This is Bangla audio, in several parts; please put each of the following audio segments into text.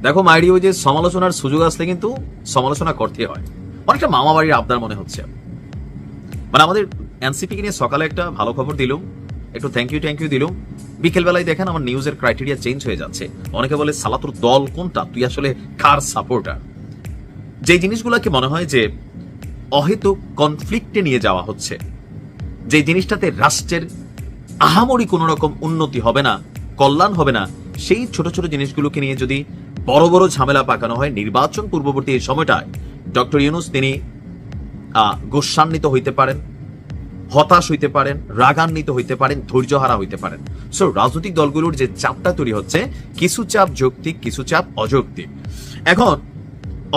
দেখো মাইরি, ওই যে সমালোচনার সুযোগ আসলে কিন্তু সমালোচনা করতে হয়। অনেকটা মামা বাড়ির আবদার মনে হচ্ছে। মানে আমাদের এনসিপি কে নিয়ে সকালে একটা ভালো খবর দিলুম, একটু থ্যাংক ইউ দিলুম, বিকেল বেলায় দেখেন আমার নিউজের ক্রাইটেরিয়া চেঞ্জ হয়ে যাচ্ছে। অনেকে বলে সালা তোর দল কোনটা, তুই আসলে কার সাপোর্টার। যে জিনিসগুলোকে মনে হয় যে অহেতুক কনফ্লিক্টে নিয়ে যাওয়া হচ্ছে, যে জিনিসটাতে রাষ্ট্রের আহামরি কোন রকম উন্নতি হবে না, কল্যাণ হবে না, সেই ছোট ছোট জিনিসগুলোকে নিয়ে যদি বড় বড় ঝামেলা পাকানো হয়, নির্বাচন পূর্ববর্তী এই সময়টায় ডক্টর ইউনূস তিনি গোস্বান্বিত হইতে পারেন, হতাশ হইতে পারেন, রাগান্বিত হইতে পারেন, ধৈর্যহারা হইতে পারেন। সো রাজনৈতিক দলগুলোর যে চাপটা তৈরি হচ্ছে, কিছু চাপ যৌক্তিক, কিছু চাপ অযৌক্তিক। এখন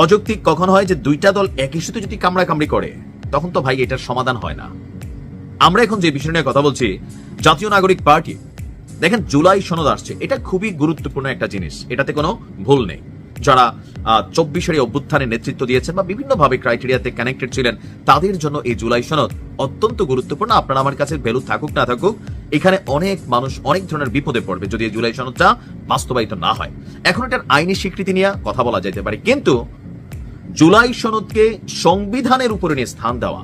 অযৌক্তিক কখন হয়, যে দুইটা দল এক ইস্যুতে যদি কামড়াকামড়ি করে, তখন তো ভাই এটার সমাধান হয় না। আমরা এখন যে বিষয় নিয়ে কথা বলছি, জাতীয় নাগরিক পার্টি, দেখেন জুলাই সনদ আসছে, এটা খুবই গুরুত্বপূর্ণ একটা জিনিস, এটাতে কোনো ভুল নেই। যারা 24 অভ্যুত্থানে নেতৃত্ব দিয়েছেন বা বিভিন্নভাবে ক্রাইটেরিয়াতে কানেক্টেড ছিলেন, তাদের জন্য এই জুলাই সনদ অত্যন্ত গুরুত্বপূর্ণ। আপনার আমার কাছে ভ্যালু থাকুক না থাকুক, এখানে অনেক মানুষ অনেক ধরনের বিপদে পড়বে যদি এই জুলাই সনদটা বাস্তবায়িত না হয়। এখন এটার আইনি স্বীকৃতি নিয়ে কথা বলা যেতে পারে, কিন্তু জুলাই সনদকে সংবিধানের উপরে নিয়ে স্থান দেওয়া,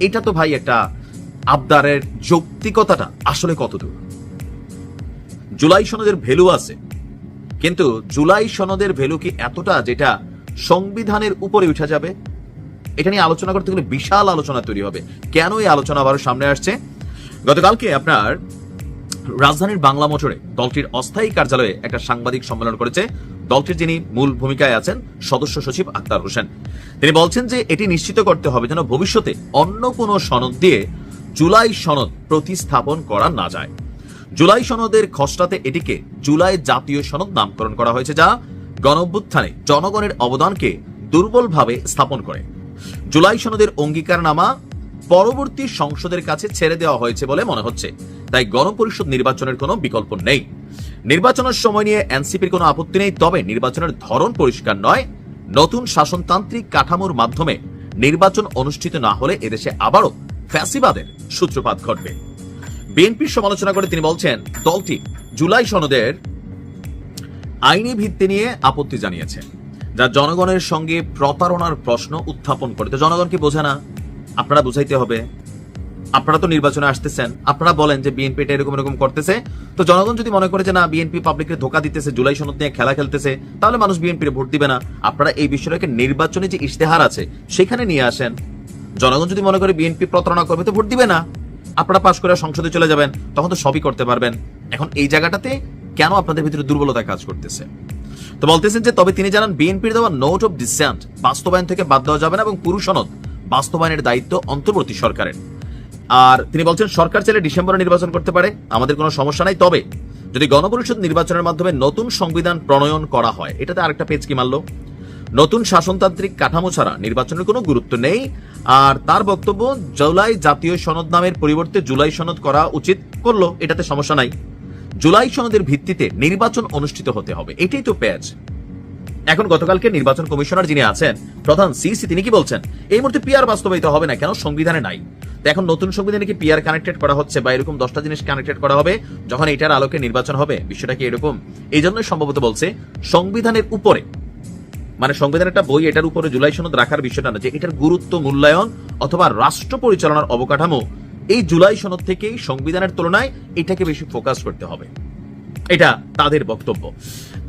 এটা তো ভাই একটা আবদারের যৌক্তিকতাটা আসলে কতদূর? জুলাই সনদের ভ্যালু আছে, কিন্তু জুলাই সনদের ভ্যালু কি এতটা যেটা সংবিধানের উপরে উঠে যাবে? এটা নিয়ে আলোচনা করতে গেলে বিশাল আলোচনা তৈরি হবে। কেন এই আলোচনা আবারও সামনে আসছে? গতকালকে আপনার রাজধানীর বাংলা মোটরে দলটির অস্থায়ী কার্যালয়ে একটা সাংবাদিক সম্মেলন করেছে দলটির যিনি মূল ভূমিকায় আছেন সদস্য সচিব আক্তার হোসেন। তিনি বলছেন যে এটি নিশ্চিত করতে হবে যেন ভবিষ্যতে অন্য কোনো সনদ দিয়ে জুলাই সনদ প্রতিস্থাপন করা না যায়। জুলাই সনদের খসড়াতে এটিকে জুলাই জাতীয় সনদ নামকরণ করা হয়েছে, যা গণঅভ্যুত্থানে জনগণের অবদানকে দুর্বলভাবে স্থাপন করে। জুলাই সনদের অঙ্গীকারনামা পরবর্তী সংসদের কাছে ছেড়ে দেওয়া হয়েছে বলে মনে হচ্ছে, তাই গণপরিষদ নির্বাচনের কোনো বিকল্প নেই। নির্বাচনের সময় নিয়ে এনসিপির কোনো আপত্তি নেই, তবে নির্বাচনের ধরন পরিষ্কার নয়। নতুন শাসনতান্ত্রিক কাঠামোর মাধ্যমে নির্বাচন অনুষ্ঠিত না হলে এদেশে আবারও ফ্যাসিবাদের সূত্রপাত ঘটবে। বিএনপির সমালোচনা করে তিনি বলছেন, দলটি জুলাই সনদের আইনি ভিত্তি নিয়ে আপত্তি জানিয়েছে, যা জনগণের সঙ্গে প্রতারণার প্রশ্ন উত্থাপন করে। তো জনগণকে বোঝে না, আপনারা বুঝাইতে হবে। আপনারা তো নির্বাচনে আসতেছেন, আপনারা বলেন যে বিএনপি এটা এরকম এরকম করতেছে, তো জনগণ যদি মনে করে যে না বিএনপি পাবলিককে ধোকা দিতেছে, জুলাই সনদ নিয়ে খেলা খেলতেছে, তাহলে মানুষ বিএনপির ভোট দিবে না। আপনারা এই বিষয়টাকে নির্বাচনে যে ইশতেহার আছে সেখানে নিয়ে আসেন। জনগণ যদি মনে করে বিএনপি প্রতারণা করবে, তো ভোট দিবে না, আপনারা পাশ করে সংসদে চলে যাবেন, তখন তো সবই করতে পারবেন। এখন এই জায়গাটাতে কেন আপনাদের ভিতরে দুর্বলতা কাজ করতেছে? তো বলতেছেন যে তবে তিনি জানান বিএনপির দেওয়া নোট অফ ডিসেন্ট বাস্তবায়ন থেকে বাদ দেওয়া যাবে না এবং পুরো সনদ বাস্তবায়নের দায়িত্ব অন্তর্বর্তী সরকারের। আর তিনি বলছেন সরকার চাইলে ডিসেম্বরে নির্বাচন করতে পারে, আমাদের কোনো সমস্যা নাই, তবে যদি গণপরিষদ নির্বাচনের মাধ্যমে নতুন সংবিধান প্রণয়ন করা হয়, এটাতে আরেকটা পেজ কি মারলো, নতুন শাসনতান্ত্রিক কাঠামো ছাড়া নির্বাচনের কোনো গুরুত্ব নেই। আর তার বক্তব্য, জুলাই জাতীয় সনদ নামের পরিবর্তে জুলাই সনদ করা উচিত, করলো, এটাতে সমস্যা নাই। জুলাই সনদের ভিত্তিতে নির্বাচন অনুষ্ঠিত হতে হবে, এটাই তো পেজ। এখন গতকালকে নির্বাচন কমিশনার যিনি আছেন, প্রধান সিসি, তিনি কি বলছেন, এই মুহূর্তে পিআর বাস্তবায়িত হবে না, কেন সংবিধানে নাই। তো এখন নতুন সংবিধানে কি পিআর কানেক্টেড করা হচ্ছে বা এরকম 10টা জিনিস কানেক্টেড করা হবে যখন এটার আলোকে নির্বাচন হবে? বিষয়টা কি এরকম? এই জন্য সম্ভবত বলছে সংবিধানের উপরে, মানে সংবিধান একটা বই, এটার উপরে জুলাই সনদ রাখার বিষয়টা না, যে এটার গুরুত্ব মূল্যায়ন অথবা রাষ্ট্র পরিচালনার অবকাঠামো এই জুলাই সনদ থেকেই সংবিধানের তুলনায় এটাকে বেশি ফোকাস করতে হবে। এটা তাদের বক্তব্য।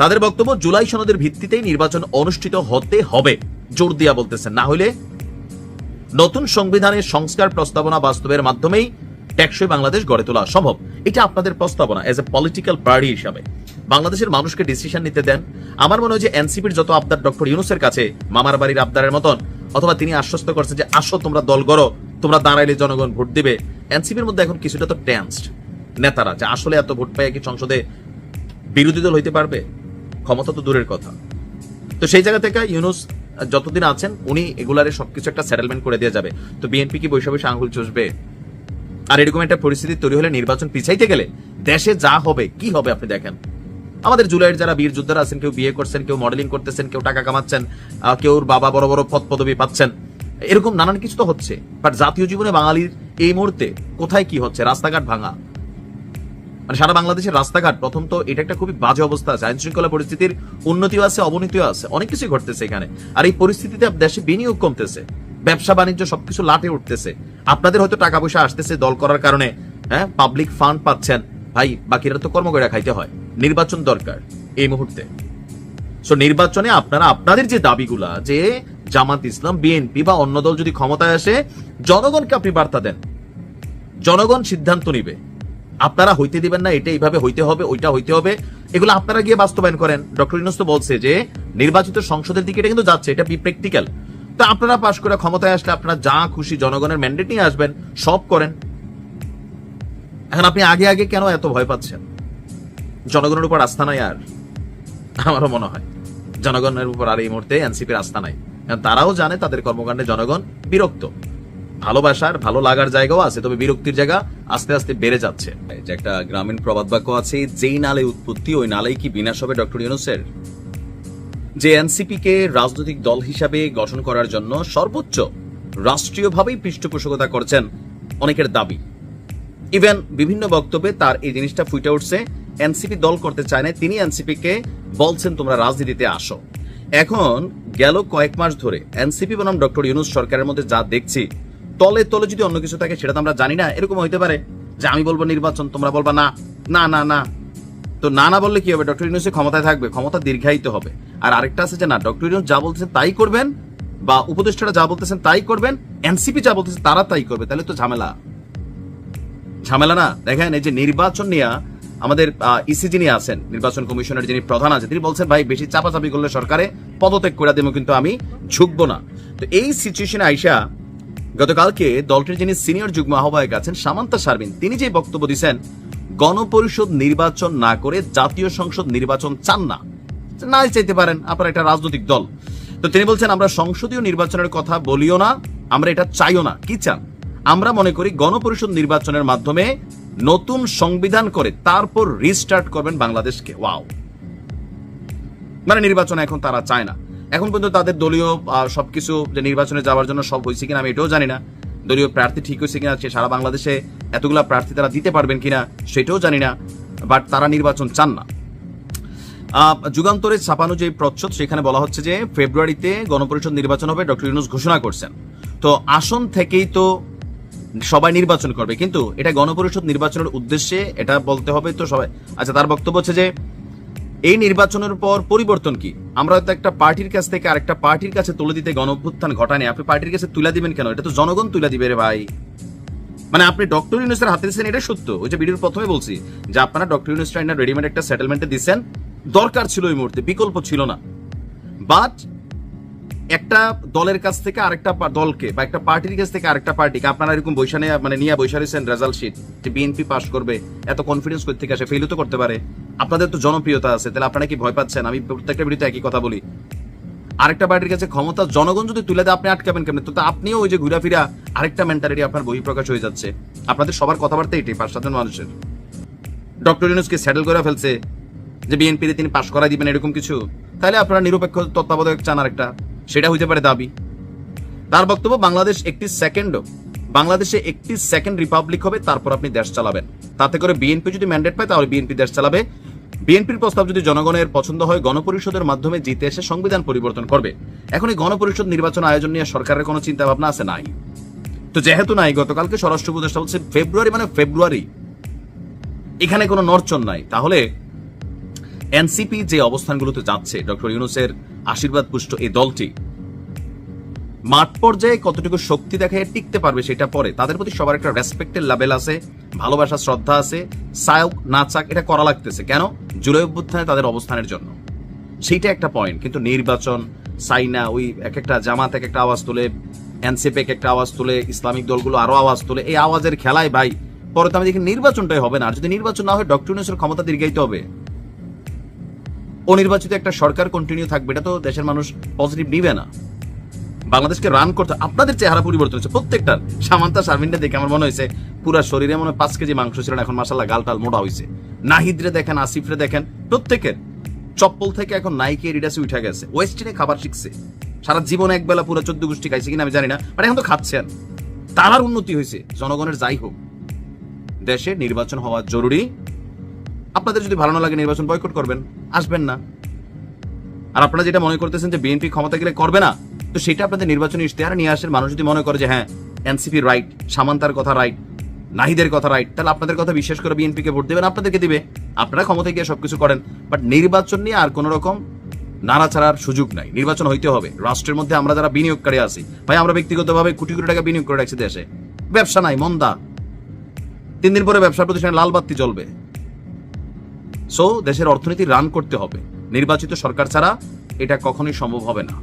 তাদের বক্তব্য জুলাই সনদের ভিত্তিতেই নির্বাচন অনুষ্ঠিত হতে হবে, জোর দিয়া বলতেছেন, না হলে নতুন সংবিধানের সংস্কার প্রস্তাবনা বাস্তবের মাধ্যমেই টেকসই বাংলাদেশ গড়ে তোলা সম্ভব। এটা আপনাদের প্রস্তাবনা এজ এ পলিটিক্যাল পার্টি হিসাবে বাংলাদেশের মানুষকে ডিসিশন নিতে দেন। আমার মনে হয় যে এনসিপির যত আবদার ডক্টর ইউনূসের কাছে মামার বাড়ির আবদারের মতন, অথবা তিনি আশ্বস্ত করছেন যে আসো তোমরা দল গড়ো, তোমরা দাঁড়াইলে জনগণ ভোট দিবে। এনসিপির মধ্যে এখন কিছুটা তো টেন্সড নেতারা, যে আসলে এত ভোট পাইয়া কি সংসদে বিরোধী দল হইতে পারবে? ক্ষমতা তো দূরের কথা। তো সেই জায়গা থেকে ইউনূস যতদিন আছেন উনি এগুলারে সবকিছু একটা সেটেলমেন্ট করে দিয়ে যাবে। তো বিএনপি কি বৈশা বৈশা আঙুল চুষবে? আর এরকম একটা পরিস্থিতি তৈরি হলে নির্বাচন পিছাইতে গেলে দেশে যা হবে, কি হবে আপনি দেখেন। আমাদের জুলাইয়ের যারা বীর যোদ্ধারা আছেন, কেউ বিয়ে করছেন, কেউ মডেলিং করতেছেন, কেউ টাকা কামাচ্ছেন, কেউ বাবা বড় বড় পদ পদবি পাচ্ছেন, এরকম নানান কিছু তো হচ্ছে। বাট জাতীয় জীবনে বাঙালির এই মুহূর্তে কোথায় কি হচ্ছে? রাস্তাঘাট ভাঙা, মানে সারা বাংলাদেশের রাস্তাঘাট, প্রথম তো এটা একটা খুবই বাজে অবস্থা আছে, আইন শৃঙ্খলা পরিস্থিতির উন্নতিও আছে, অবনতিও আছে, অনেক কিছু ঘটতেছে এখানে। আর এই পরিস্থিতিতে দেশে বিনিয়োগ কমতেছে, ব্যবসা বাণিজ্য সবকিছু লাটে উঠতেছে। আপনাদের হয়তো টাকা পয়সা আসতেছে দল করার কারণে, হ্যাঁ, পাবলিক ফান্ড পাচ্ছেন, ভাই বাকিরা তো কর্ম করে খাইতে হয়। নির্বাচন দরকার এই মুহূর্তে। সো নির্বাচনে আপনারা আপনাদের যে দাবিগুলা, যে জামাত ইসলাম, বিএনপি বা অন্য দল যদি ক্ষমতায় আসে, জনগণকে আপনি বার্তা দেন, জনগণ সিদ্ধান্ত নিবে। আপনারা হইতে দিবেন না, এটা এইভাবে হইতে হবে, ওইটা হইতে হবে, এগুলো আপনারা গিয়ে বাস্তবায়ন করেন। ডক্টর ইউনূস তো বলছে যে নির্বাচিত সংসদের দিকে এটা কিন্তু যাচ্ছে, এটা প্র্যাকটিক্যাল। তো আপনারা পাশ করে ক্ষমতায় আসলে আপনারা যা খুশি জনগণের ম্যান্ডেট নিয়ে আসবেন, সব করেন। এখন আপনি আগে আগে কেন এত ভয় পাচ্ছেন? জনগণের উপর আস্থা নাই আর? আমারও মনে হয় জনগণের উপর আর এই মুহূর্তে এনসিপির আস্থা নাই। তারাও জানে তাদের কর্মকাণ্ডে জনগণ বিরক্ত। ভালোবাসার, ভালো লাগার জায়গাও আছে, তবে বিরক্তির জায়গা আস্তে আস্তে বেড়ে যাচ্ছে। যে একটা গ্রামীণ প্রবাদ বাক্য আছে, যেই নালে উৎপত্তি ওই নালেই কি বিনাশ হবে ডক্টর ইউনূসের। যে এনসিপি কে রাজনৈতিক দল হিসাবে গঠন করার জন্য সর্বোচ্চ রাষ্ট্রীয়ভাবেই পৃষ্ঠপোষকতা করছেন অনেকের দাবি। ইভেন বিভিন্ন বক্তব্যে তার এই জিনিসটা ফুটে উঠছে, এনসিপি দল করতে চায় না, তিনি এনসিপি কে বলছেন তোমরা রাজনীতিতে আসো। এখন গেল কয়েক মাস ধরে এনসিপি বনাম ডক্টর ইউনূস সরকারের মধ্যে যা দেখছি, তলে তলে যদি অন্য কিছু থাকে সেটা তো আমরা জানি না। এরকম হইতে পারে যে আমি বলবো নির্বাচন, তোমরা বলবা না না না না। তো না না বললে কি হবে? ডক্টর ইউনূস ক্ষমতায় থাকবে, ক্ষমতা দীর্ঘায়িত হবে। আর আরেকটা আছে যে না, ডক্টর ইউনূস যা বলতেছেন তাই করবেন, বা উপদেষ্টারা যা বলতেছেন তাই করবেন, এনসিপি যা বলতেছে তারা তাই করবে, তাহলে তো ঝামেলা না? দেখেন, এই যে নির্বাচন নিয়ে আমাদের ইসি যিনি আছেন, নির্বাচন কমিশনের যিনি প্রধান আছে, তিনি বলছেন ভাই বেশি চাপাচাপি করলে সরকারে পদত্যাগ করে দেবো, কিন্তু আমি ঝুঁকবো না। তো এই সিচুয়েশনে আইসা গতকালকে দলটির যিনি সিনিয়র যুগ্ম আহ্বায়ক আছেন সামান্তা শারমিন, তিনি যে বক্তব্য দিচ্ছেন, গণপরিষদ নির্বাচন না করে জাতীয় সংসদ নির্বাচন চান না, নাই চাইতে পারেন, আপনারা একটা রাজনৈতিক দল। তো তিনি বলছেন আমরা সংসদীয় নির্বাচনের কথা বলিও না, আমরা এটা চাইও না। কি চান? আমরা মনে করি গণপরিষদ নির্বাচনের মাধ্যমে নতুন সংবিধান করে তারপর রিস্টার্ট করবেন বাংলাদেশকে। ওয়াও! মানে নির্বাচন এখন তারা চায় না। এখন পর্যন্ত তাদের দলীয় সবকিছু, যে নির্বাচনে যাওয়ার জন্য সব হয়েছে কিনা আমি এটাও জানি না, দলীয় প্রার্থী ঠিক হয়েছে কিনা, সারা বাংলাদেশে এতগুলা প্রার্থী তারা দিতে পারবেন কিনা সেটাও জানি না, বাট তারা নির্বাচন চান না। যুগান্তরে ছাপানো যে প্রচ্ছদ, সেখানে বলা হচ্ছে যে ফেব্রুয়ারিতে গণপরিষদ নির্বাচন হবে, ডক্টর ইউনূস ঘোষণা করছেন। তো আসন থেকেই তো সবাই নির্বাচন করবে, কিন্তু এটা গণপরিষদ নির্বাচনের উদ্দেশ্যে এটা বলতে হবে তো সবাই। আচ্ছা, তার বক্তব্য হচ্ছে যে এই নির্বাচনের পর পরিবর্তন কি? আমরা তো একটা পার্টির কাছ থেকে আরেকটা পার্টির কাছে তুলে দিতে গণঅভ্যুত্থান ঘটানি, আপনি পার্টির কাছে তুলে দিবেন কেন? এটা তো জনগণ তুলে দিবে রে ভাই। মানে আপনি ডক্টর ইউনূসের হাতে দিচ্ছেন, এটা সত্য। ওই যে ভিডিওর প্রথমে বলছি যে আপনারা ডক্টর ইউনূস রেডিমেড একটা সেটেলমেন্টে দিচ্ছেন, দরকার ছিল এই মুহূর্তে, বিকল্প ছিল না। বাট একটা দলের কাছ থেকে আরেকটা দলকে, বা একটা পার্টির কাছ থেকে আরেকটা পার্টিকে আপনারা এরকম বৈশানে মানে নিয়ে বৈশা রয়েছেন রেজাল্ট শিট যে বিএনপি পাস করবে, এত কনফিডেন্স করতে থেকে আসে, ফেলও তো করতে পারে। আপনাদের তো জনপ্রিয়তা আছে, তাহলে আপনারা কি ভয় পাচ্ছেন? আমি প্রত্যেকটা ভিডিওতে একই কথা বলি, আরেকটা পার্টির কাছে ক্ষমতা জনগণ যদি তুলে দেয় আপনি আটকাবেন কেমন? তো আপনিও ওই যে ঘুরাফিরা আরেকটা মেন্টালিটি আপনার বহিঃপ্রকাশ হয়ে যাচ্ছে। আপনাদের সবার কথাবার্তা এটাই, 5-7 মানুষের। ডক্টর ইউনূসকে সেটেল করে ফেলছে যে বিএনপিতে তিনি পাশ করাই দিবেন এরকম কিছু, তাহলে আপনারা নিরপেক্ষ তত্ত্বাবধায়ক চান আরেকটা, সেটা হইতে পারে দাবি। তার বক্তব্য বাংলাদেশে একটি সেকেন্ড রিপাবলিক হবে, তারপর আপনি দেশ চালাবেন। তাতে করে বিএনপি যদি ম্যান্ডেট পায় তাহলে বিএনপি দেশ চালাবে। বিএনপির প্রস্তাব যদি জনগণের পছন্দ হয়, গণপরিষদের মাধ্যমে জিতে এসে সংবিধান পরিবর্তন করবে। এখন এই গণপরিষদ নির্বাচন আয়োজন নিয়ে সরকারের কোনো চিন্তা ভাবনা আছে? নাই। তো যেহেতু নাই, গতকালকে স্বরাষ্ট্র উপদেষ্টা বলছে ফেব্রুয়ারি মানে ফেব্রুয়ারি, এখানে কোনো নড়চড় নাই। তাহলে এনসিপি যে অবস্থানগুলোতে যাচ্ছে, ডক্টর ইউনূসের আশীর্বাদ পুষ্ট এই দলটি মাঠ পর্যায়ে কতটুকু শক্তি দেখায় টিকতে পারবে সেটা পরে। তাদের প্রতি সবার একটা রেসপেক্টের লেভেল আছে, ভালোবাসা শ্রদ্ধা আছে, চাক না চাক এটা করা লাগতেছে। কেন? জুলাই অভ্যুত্থানে তাদের অবস্থানের জন্য, সেইটা একটা পয়েন্ট। কিন্তু নির্বাচন চাই না, ওই এক একটা জামাত এক একটা আওয়াজ তোলে, এনসিপি এক একটা আওয়াজ তোলে, ইসলামিক দলগুলো আরো আওয়াজ তোলে, এই আওয়াজের খেলায় ভাই পরে তো আমি দেখি নির্বাচনটাই হবে না। আর যদি নির্বাচন না হয় ডক্টর ইউনূসের ক্ষমতা দীর্ঘায়িত হবে, অনির্বাচিত একটা সরকার কন্টিনিউ থাকবে, এটা তো দেশের মানুষ পজিটিভ নিবে না। বাংলাদেশকে রান করতে আপনাদের চেহারা পরিবর্তন হচ্ছে প্রত্যেকটার। সামান্তা শারমিনটা দেখে আমার মনে হয়েছে পুরা শরীরে মনে হয় 5 কেজি মাংস ছিল, এখন মাশাআল্লাহ গালটাল মোটা হয়েছে। নাহিদরে দেখেন, আসিফরে দেখেন, প্রত্যেকের চপ্পল থেকে এখন নাইকি এডিডাসে উঠে গেছে। ওয়েস্টিনে খাবার শিখছে, সারা জীবন একবেলা পুরো 14 গোষ্ঠী খাইছে কিনা আমি জানি না, বাট এখন তো খাচ্ছেন। তার উন্নতি হয়েছে। জনগণের যাই হোক, দেশে নির্বাচন হওয়া জরুরি। আপনাদের যদি ভালো না লাগে নির্বাচন বয়কট করবেন, আসবেন না। আর আপনারা যেটা মনে করতেছেন যে বিএনপি ক্ষমতা গেলে করবে না, তো সেটা আপনাদের নির্বাচনী ইশতেহারে নিয়ে আসেন। মানুষ যদি মনে করে যে হ্যাঁ এনসিপি রাইট, সামান্তার কথা রাইট, নাহিদের কথা রাইট, তাহলে আপনাদের কথা বিশ্বাস করে বিএনপিকে ভোট দেবেন, আপনাদেরকে দিবে। আপনারা ক্ষমতায় গিয়ে সবকিছু করেন, বাট নির্বাচন নিয়ে আর কোন রকম নাড়াচাড়ার সুযোগ নাই। নির্বাচন হইতে হবে। রাষ্ট্রের মধ্যে আমরা যারা বিনিয়োগকারী আছি, ভাই আমরা ব্যক্তিগতভাবে কোটি কোটি টাকা বিনিয়োগ করে রাখছি দেশে, ব্যবসা নাই, মন্দা, 3 দিন পরে ব্যবসা প্রতিষ্ঠানে লাল বাতি জ্বলবে। সো দেশের অর্থনীতি রান করতে হবে, নির্বাচিত সরকার ছাড়া এটা কখনোই সম্ভব হবে না।